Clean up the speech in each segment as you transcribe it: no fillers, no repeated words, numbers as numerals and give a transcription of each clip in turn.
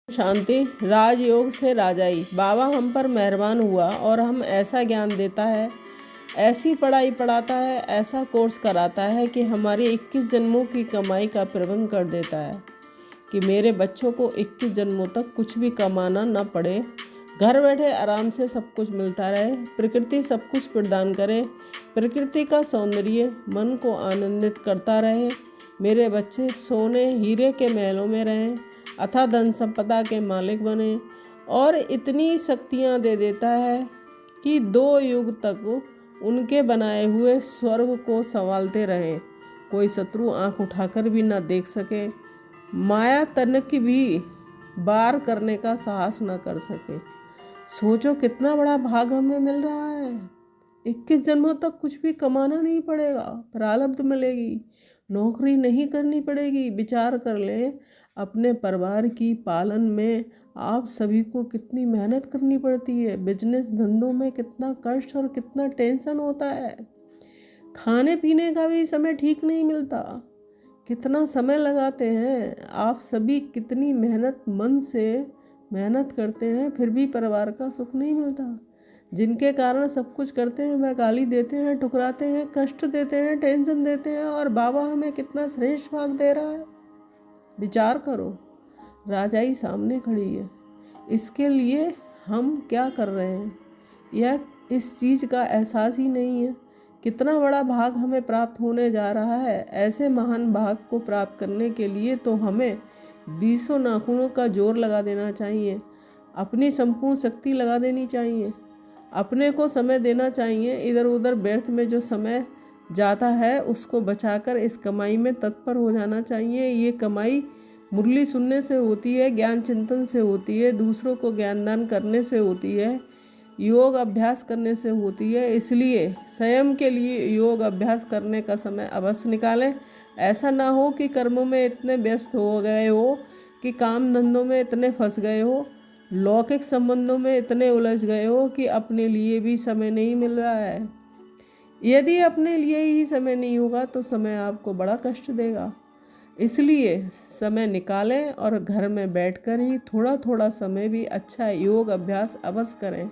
शांति। राजयोग से राजाई। बाबा हम पर मेहरबान हुआ और हम ऐसा ज्ञान देता है, ऐसी पढ़ाई पढ़ाता है, ऐसा कोर्स कराता है कि हमारी 21 जन्मों की कमाई का प्रबंध कर देता है कि मेरे बच्चों को 21 जन्मों तक कुछ भी कमाना ना पड़े, घर बैठे आराम से सब कुछ मिलता रहे, प्रकृति सब कुछ प्रदान करे, प्रकृति का सौंदर्य मन को आनंदित करता रहे, मेरे बच्चे सोने हीरे के महलों में रहें, अथा धन संपदा के मालिक बने और इतनी शक्तियाँ दे देता है कि 2 युग तक उनके बनाए हुए स्वर्ग को संभालते रहें, कोई शत्रु आंख उठाकर भी ना देख सके, माया तनक भी बार करने का साहस ना कर सके। सोचो कितना बड़ा भाग हमें मिल रहा है। 21 जन्मों तक कुछ भी कमाना नहीं पड़ेगा, प्रारब्ध मिलेगी, नौकरी नहीं करनी पड़ेगी। विचार कर लें, अपने परिवार की पालन में आप सभी को कितनी मेहनत करनी पड़ती है, बिजनेस धंधों में कितना कष्ट और कितना टेंशन होता है, खाने पीने का भी समय ठीक नहीं मिलता, कितना समय लगाते हैं आप सभी, कितनी मेहनत मन से मेहनत करते हैं, फिर भी परिवार का सुख नहीं मिलता। जिनके कारण सब कुछ करते हैं वह गाली देते हैं, ठुकराते हैं, कष्ट देते हैं, टेंशन देते हैं, और बाबा हमें कितना श्रेष्ठ भाग दे रहा है। विचार करो, राजाई सामने खड़ी है, इसके लिए हम क्या कर रहे हैं, यह इस चीज़ का एहसास ही नहीं है। कितना बड़ा भाग हमें प्राप्त होने जा रहा है। ऐसे महान भाग को प्राप्त करने के लिए तो हमें 20 नाखूनों का जोर लगा देना चाहिए, अपनी संपूर्ण शक्ति लगा देनी चाहिए, अपने को समय देना चाहिए। इधर उधर व्यर्थ में जो समय जाता है उसको बचाकर इस कमाई में तत्पर हो जाना चाहिए। ये कमाई मुरली सुनने से होती है, ज्ञान चिंतन से होती है, दूसरों को ज्ञानदान करने से होती है, योग अभ्यास करने से होती है। इसलिए स्वयं के लिए योग अभ्यास करने का समय अवश्य निकालें। ऐसा ना हो कि कर्मों में इतने व्यस्त हो गए हो, कि काम धंधों में इतने फंस गए हो, लौकिक संबंधों में इतने उलझ गए हो कि अपने लिए भी समय नहीं मिल रहा है। यदि अपने लिए ही समय नहीं होगा तो समय आपको बड़ा कष्ट देगा। इसलिए समय निकालें और घर में बैठकर ही थोड़ा थोड़ा समय भी अच्छा योग अभ्यास अवश्य करें।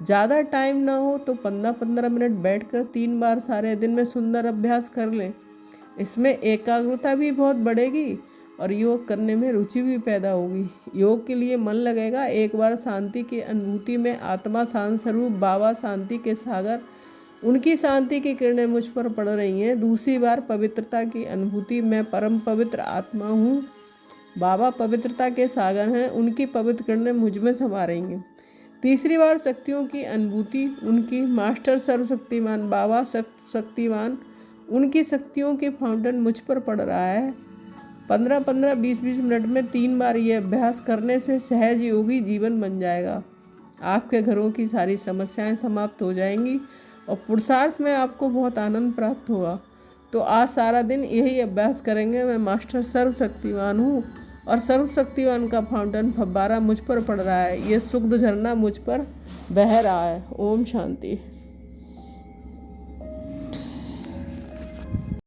ज़्यादा टाइम ना हो तो 15-15 मिनट बैठकर 3 बार सारे दिन में सुंदर अभ्यास कर लें। इसमें एकाग्रता भी बहुत बढ़ेगी और योग करने में रुचि भी पैदा होगी। योग के लिए मन लगेगा। एक बार शांति की अनुभूति में आत्मा शांत स्वरूप बाबा शांति के सागर, उनकी शांति की किरणें मुझ पर पड़ रही हैं। दूसरी बार पवित्रता की अनुभूति, मैं परम पवित्र आत्मा हूँ, बाबा पवित्रता के सागर हैं, उनकी पवित्र किरणें मुझ में समा रही हैं। तीसरी बार शक्तियों की अनुभूति, उनकी मास्टर सर्वशक्तिमान बाबा शक्तिमान, उनकी शक्तियों के फाउंटेन मुझ पर पड़ रहा है। 15-15, 20-20 मिनट में 3 बार ये अभ्यास करने से सहज योगी जीवन बन जाएगा। आपके घरों की सारी समस्याएं समाप्त हो जाएंगी और पुरुषार्थ में आपको बहुत आनंद प्राप्त होगा। तो आज सारा दिन यही अभ्यास करेंगे। मैं मास्टर सर्वशक्तिमान हूँ और सर्वशक्तिमान का फाउंटेन फव्वारा मुझ पर पड़ रहा है, ये सुग्ध झरना मुझ पर बह रहा है। ओम शांति।